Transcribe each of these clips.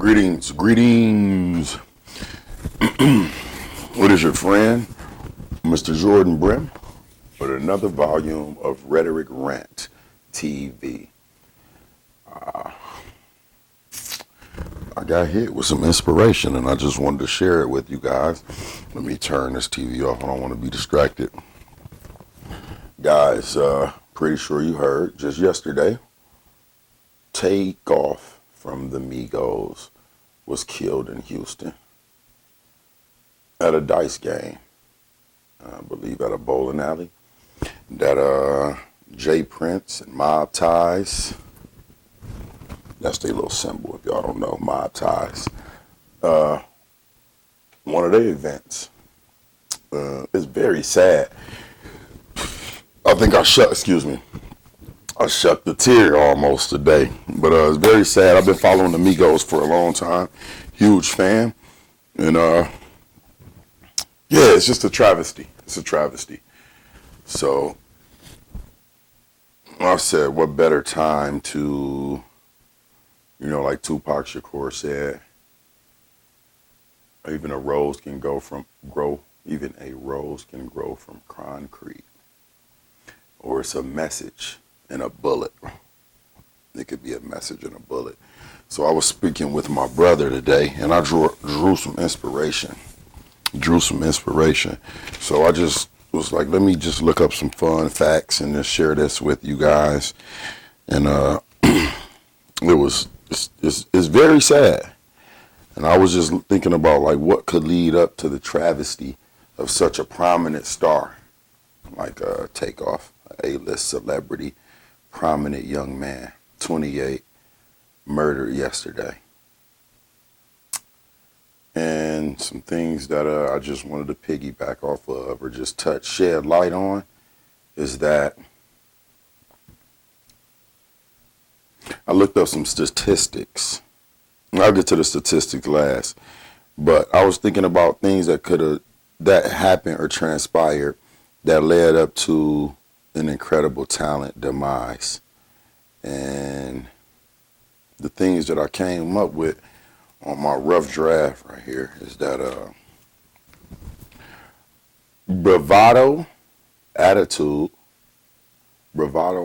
Greetings. What is your friend, Mr. Jordan Brim, with another volume of Rhetoric Rant TV. I got hit with some inspiration and I just wanted to share it with you guys. Let me turn this TV off. I don't want to be distracted. Guys, pretty sure you heard just yesterday, Takeoff from the Migos was killed in Houston at a dice game. I believe at a bowling alley. That Jay Prince and Mob Ties, that's their little symbol if y'all don't know, Mob Ties. One of their events. It's very sad. I think I shut the tear almost today. But it's very sad. I've been following the Migos for a long time. Huge fan. And yeah, it's just a travesty. It's a travesty. So I said, what better time to, like Tupac Shakur said, even a rose can grow from concrete. Or it's a message in a bullet. It could be a message in a bullet. So I was speaking with my brother today, and I drew some inspiration. So I just was like, let me just look up some fun facts and just share this with you guys. And it's very sad. And I was just thinking about like what could lead up to the travesty of such a prominent star like Takeoff, an A-list celebrity, prominent young man, 28, murdered yesterday. And some things that I just wanted to piggyback off of or just shed light on is that I looked up some statistics. I'll get to the statistics last, but I was thinking about things that happened or transpired that led up to an incredible talent demise. And the things that I came up with on my rough draft right here is that bravado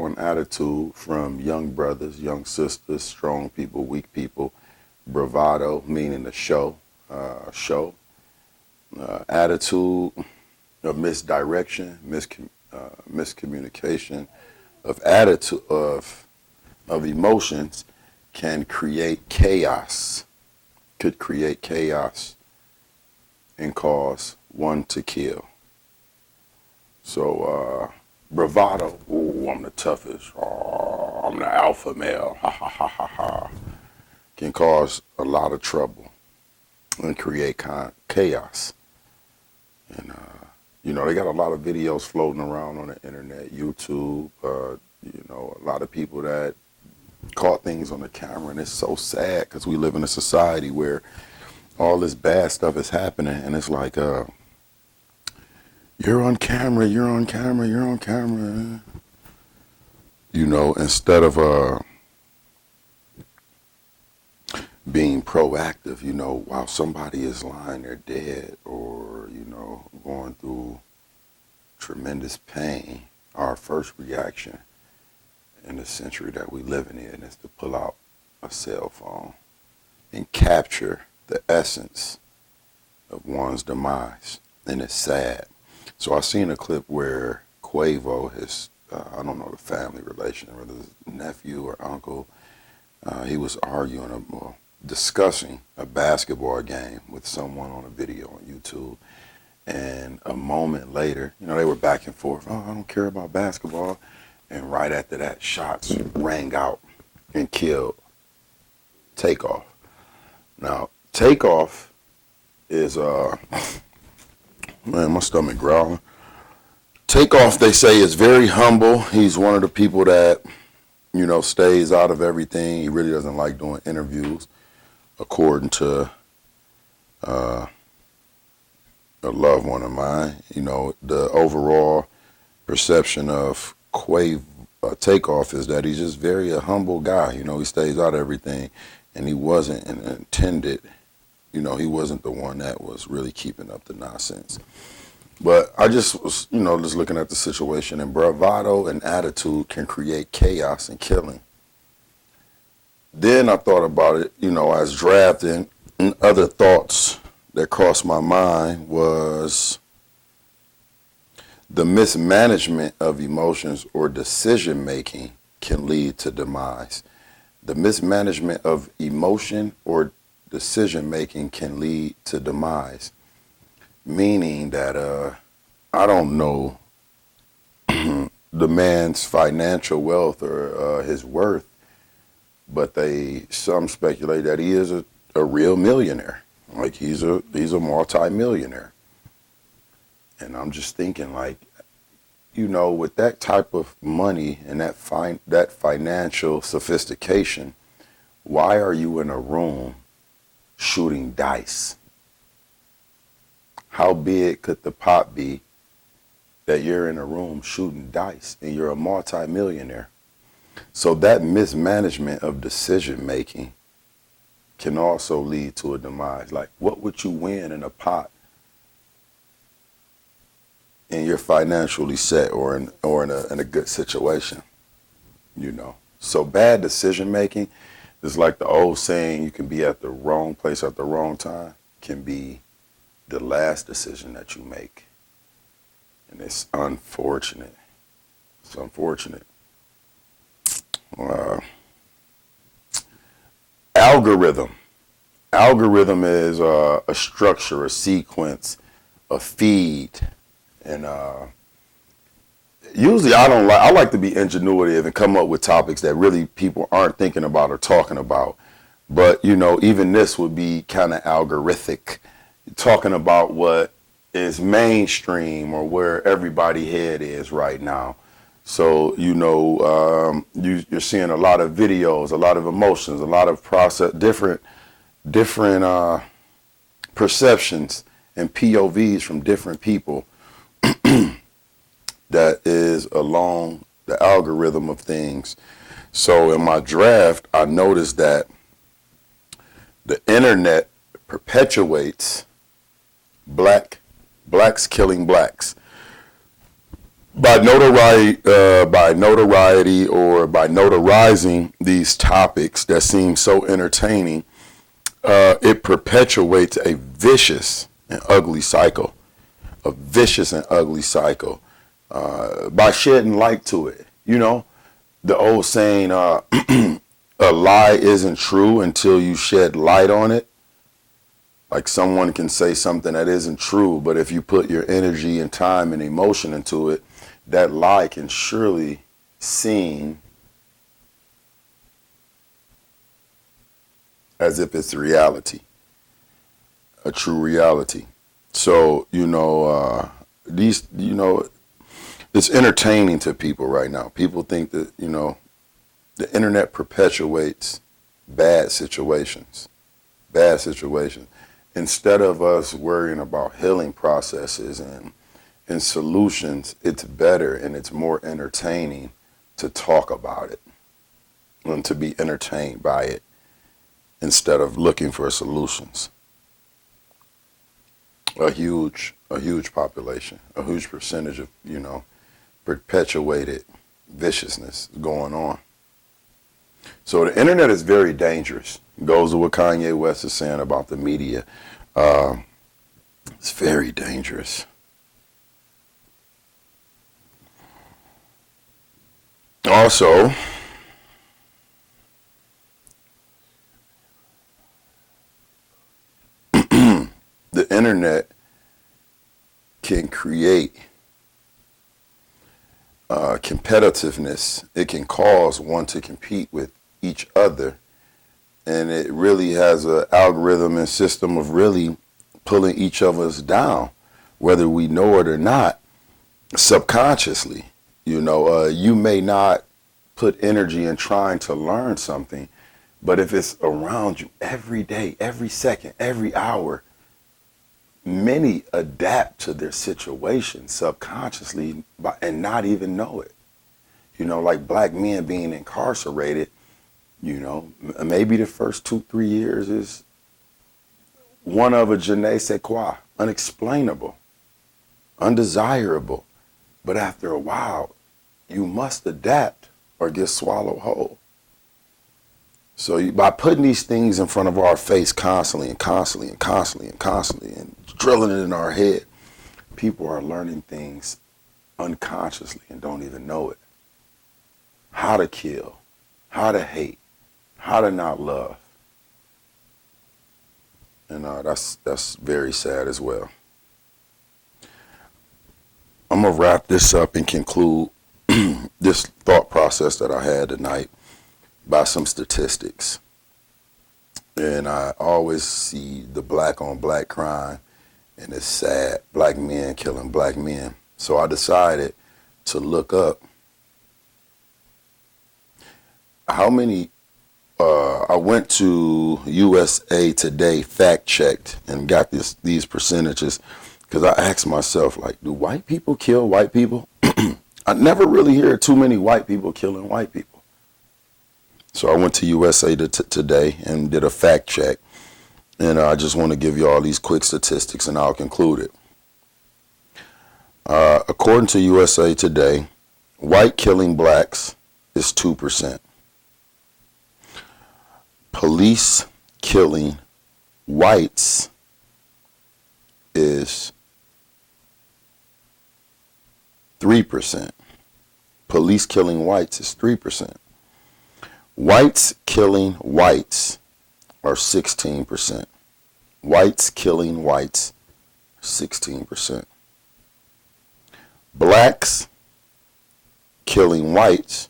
and attitude from young brothers, young sisters, strong people, weak people. Bravado meaning the show, attitude of misdirection, miscommunication of attitude of emotions can create chaos. Could create chaos and cause one to kill. So bravado, ooh, I'm the toughest, oh, I'm the alpha male, ha ha ha ha ha, can cause a lot of trouble and create chaos. And they got a lot of videos floating around on the internet, YouTube, a lot of people that caught things on the camera, and it's so sad because we live in a society where all this bad stuff is happening, and it's like, you're on camera, instead of being proactive, while somebody is lying there dead or, going through tremendous pain, our first reaction in the century that we living in is to pull out a cell phone and capture the essence of one's demise. And it's sad. So I seen a clip where Quavo, his, I don't know the family relation, whether it's nephew or uncle, he was discussing a basketball game with someone on a video on YouTube. And a moment later, they were back and forth. Oh, I don't care about basketball. And right after that, shots rang out and killed Takeoff. Now, Takeoff is, man, my stomach growling. Takeoff, they say, is very humble. He's one of the people that, stays out of everything. He really doesn't like doing interviews, according to a loved one of mine. The overall perception of Takeoff is that he's just very a humble guy. He stays out of everything. and he wasn't an intended, he wasn't the one that was really keeping up the nonsense. But I just was, just looking at the situation, and bravado and attitude can create chaos and killing. Then I thought about it, as drafting, and other thoughts that crossed my mind was the mismanagement of emotions or decision making can lead to demise. The mismanagement of emotion or decision making can lead to demise, meaning that I don't know the man's financial wealth or his worth, but some speculate that he is a real millionaire, like he's a multi-millionaire. And I'm just thinking, like, with that type of money and that financial sophistication, why are you in a room shooting dice? How big could the pot be that you're in a room shooting dice and you're a multi-millionaire? So that mismanagement of decision making can also lead to a demise. Like, what would you win in a pot? And you're financially set or in a good situation, So bad decision making is like the old saying, you can be at the wrong place at the wrong time, can be the last decision that you make. And it's unfortunate. It's unfortunate. Algorithm. Algorithm is a structure, a sequence, a feed. And usually I like to be ingenuitive and come up with topics that really people aren't thinking about or talking about. But, even this would be kind of algorithmic, talking about what is mainstream or where everybody's head is right now. So, you're seeing a lot of videos, a lot of emotions, a lot of different perceptions and POVs from different people. That is along the algorithm of things. So in my draft, I noticed that the internet perpetuates blacks killing blacks by notoriety or by notarizing these topics that seem so entertaining. It perpetuates a vicious and ugly cycle. By shedding light to it. The old saying, a lie isn't true until you shed light on it. Like, someone can say something that isn't true, but if you put your energy and time and emotion into it, that lie can surely seem as if it's reality, a true reality. So, it's entertaining to people right now. People think that, the internet perpetuates bad situations. Instead of us worrying about healing processes and solutions, it's better and it's more entertaining to talk about it and to be entertained by it instead of looking for solutions. A huge population, a huge percentage of, perpetuated viciousness going on. So the internet is very dangerous. It goes to what Kanye West is saying about the media. It's very dangerous. Also, the internet can create competitiveness. It can cause one to compete with each other, and it really has an algorithm and system of really pulling each of us down, whether we know it or not, subconsciously. You may not put energy in trying to learn something, but if it's around you every day, every second, every hour, many adapt to their situation subconsciously and not even know it. Like black men being incarcerated, You know, maybe the first 2, 3 years is one of a je ne sais quoi, unexplainable, undesirable. But after a while, you must adapt or get swallowed whole. So by putting these things in front of our face constantly and constantly and constantly and constantly and drilling it in our head, people are learning things unconsciously and don't even know it. How to kill, how to hate, how to not love. And that's very sad as well. I'm going to wrap this up and conclude this thought process that I had tonight by some statistics. And I always see the black on black crime, and it's sad, black men killing black men. So I decided to look up how many, I went to USA Today, fact checked, and got these percentages, because I asked myself, like, do white people kill white people? I never really hear too many white people killing white people. So I went to USA Today and did a fact check. And I just want to give you all these quick statistics and I'll conclude it. According to USA Today, white killing blacks is 2%. Police killing whites is 3%. Police killing whites is 3%. Whites killing whites are 16%. Whites killing whites, 16%. Blacks killing whites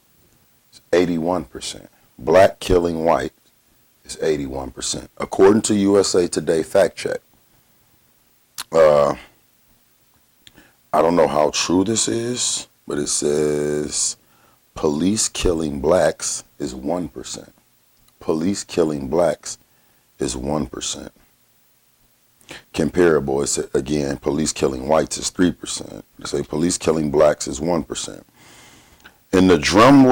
is 81%. Black killing white is 81%. According to USA Today fact check. I don't know how true this is, but it says police killing blacks is 1%. Police killing blacks is 1%. Comparable, it's again, police killing whites is 3%. They say police killing blacks is 1%. In the drum roll